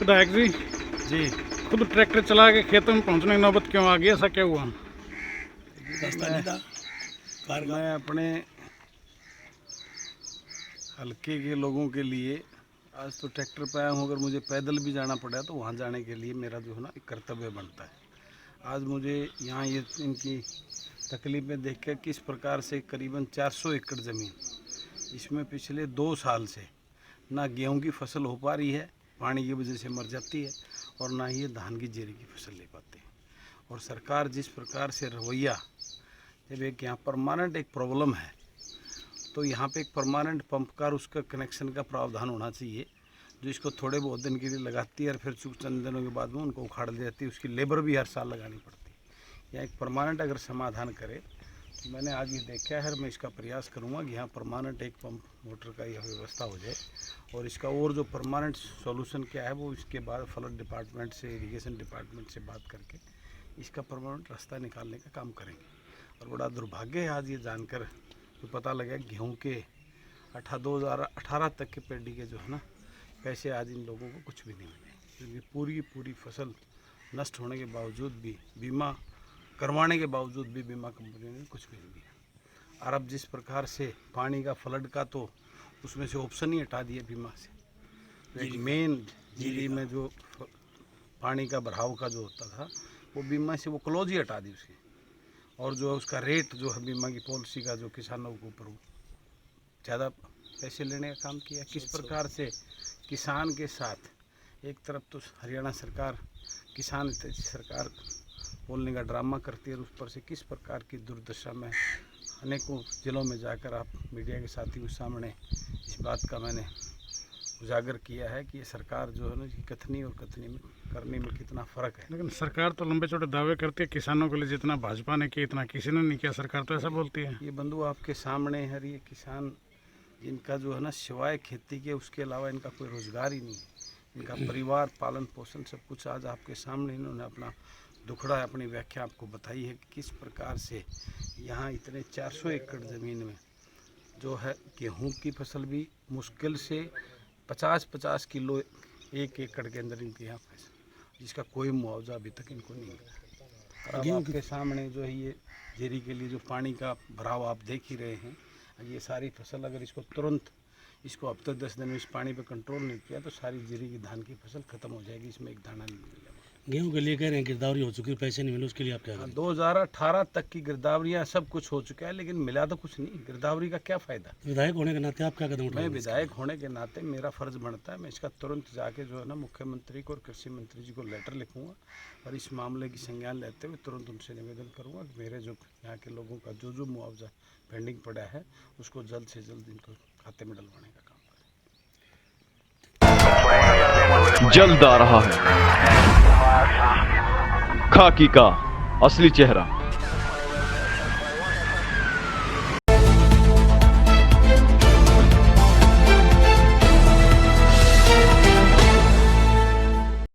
विधायक जी जी खुद ट्रैक्टर चला के खेतों में पहुंचने की नौबत क्यों आ गई, ऐसा क्या हुआ? मैं अपने हल्के के लोगों के लिए आज तो ट्रैक्टर पे आया हूँ। अगर मुझे पैदल भी जाना पड़ा तो वहाँ जाने के लिए मेरा जो है ना एक कर्तव्य बनता है। आज मुझे यहाँ ये इनकी तकलीफ़ें देख कर किस प्रकार से करीबन 400 एकड़ ज़मीन, इसमें पिछले 2 साल से ना गेहूं की फसल हो पा रही है, पानी की वजह से मर जाती है, और ना ही ये धान की जीरी की फसल ले पाते हैं। और सरकार जिस प्रकार से रवैया, जब एक यहाँ परमानेंट एक प्रॉब्लम है तो यहाँ पे एक परमानेंट पंप का और उसका कनेक्शन का प्रावधान होना चाहिए, जो इसको थोड़े बहुत दिन के लिए लगाती है और फिर चंद दिनों के बाद में उनको उखाड़ देती है। उसकी लेबर भी हर साल लगानी पड़ती है। या एक परमानेंट अगर समाधान करे तो मैंने आज ये देखा है, मैं इसका प्रयास करूँगा कि यहाँ परमानेंट एक पंप मोटर का यह व्यवस्था हो जाए। और इसका और जो परमानेंट सॉल्यूशन क्या है वो इसके बाद फ्लड डिपार्टमेंट से, इरिगेशन डिपार्टमेंट से बात करके इसका परमानेंट रास्ता निकालने का काम करेंगे। और बड़ा दुर्भाग्य है आज ये जानकर तो पता लगा गेहूं के 2018 तक के पेडी के जो है ना पैसे आज इन लोगों को कुछ भी नहीं मिले, क्योंकि पूरी फसल नष्ट होने के बावजूद भी, बीमा करवाने के बावजूद भी बीमा कंपनी ने कुछ भी नहीं दिया। और अब जिस प्रकार से पानी का फ्लड का तो उसमें से ऑप्शन ही हटा दिया बीमा से, तो एक मेन जीरी में जो पानी का बहाव का जो होता था वो बीमा से वो क्लोज ही हटा दी उसकी। और जो उसका रेट जो है बीमा की पॉलिसी का जो किसानों के ऊपर ज़्यादा पैसे लेने का काम किया। किस प्रकार से किसान के साथ एक तरफ तो हरियाणा सरकार किसान सरकार बोलने का ड्रामा करती है, और उस पर से किस प्रकार की दुर्दशा में अनेकों जिलों में जाकर आप मीडिया के साथियों के सामने इस बात का मैंने उजागर किया है कि ये सरकार जो है ना कि कथनी और कथनी में करने में कितना फ़र्क है। लेकिन सरकार तो लंबे चौड़े दावे करती है किसानों के लिए, जितना भाजपा ने किया इतना किसी ने नहीं किया, सरकार तो ऐसा बोलती है। ये बंधु आपके सामने है, ये किसान जिनका जो है ना सिवाय खेती के उसके अलावा इनका कोई रोज़गार ही नहीं है, इनका परिवार पालन पोषण सब कुछ आज आपके सामने इन्होंने अपना दुखड़ा अपनी व्याख्या आपको बताई है कि किस प्रकार से यहाँ इतने 400 एकड़ ज़मीन में जो है गेहूँ की फसल भी मुश्किल से 50-50 किलो एक एकड़ के अंदर इनके यहाँ फसल, जिसका कोई मुआवजा अभी तक इनको नहीं मिला। और अब आपके सामने जो है ये जीरी के लिए जो पानी का भराव आप देख ही रहे हैं, ये सारी फसल अगर इसको तुरंत इसको हफ्ते 10 दिन में इस पानी पे कंट्रोल नहीं किया तो सारी जीरी की धान की फसल खत्म हो जाएगी, इसमें एक दाना नहीं मिलेगा। गेहूं के लिए कह रहे हैं गिरदावरी हो चुकी है, पैसे नहीं मिले, उसके लिए आप क्या करें? 2018 तक की गिरदावरियाँ सब कुछ हो चुका है, लेकिन मिला तो कुछ नहीं। गिरदावरी का क्या फ़ायदा? विधायक होने के नाते आप क्या कदम मैं उठाएंगे? विधायक होने के नाते मेरा फ़र्ज़ बनता है, मैं इसका तुरंत जाके जो है ना मुख्यमंत्री को और कृषि मंत्री जी को लेटर लिखूँगा और इस मामले की संज्ञान लेते हुए तुरंत उनसे निवेदन करूँगा कि मेरे जो यहाँ के लोगों का जो मुआवजा पेंडिंग पड़ा है उसको जल्द से जल्द इनको खाते में डलवाने का काम करें। जल्द आ रहा है खाकी का असली चेहरा।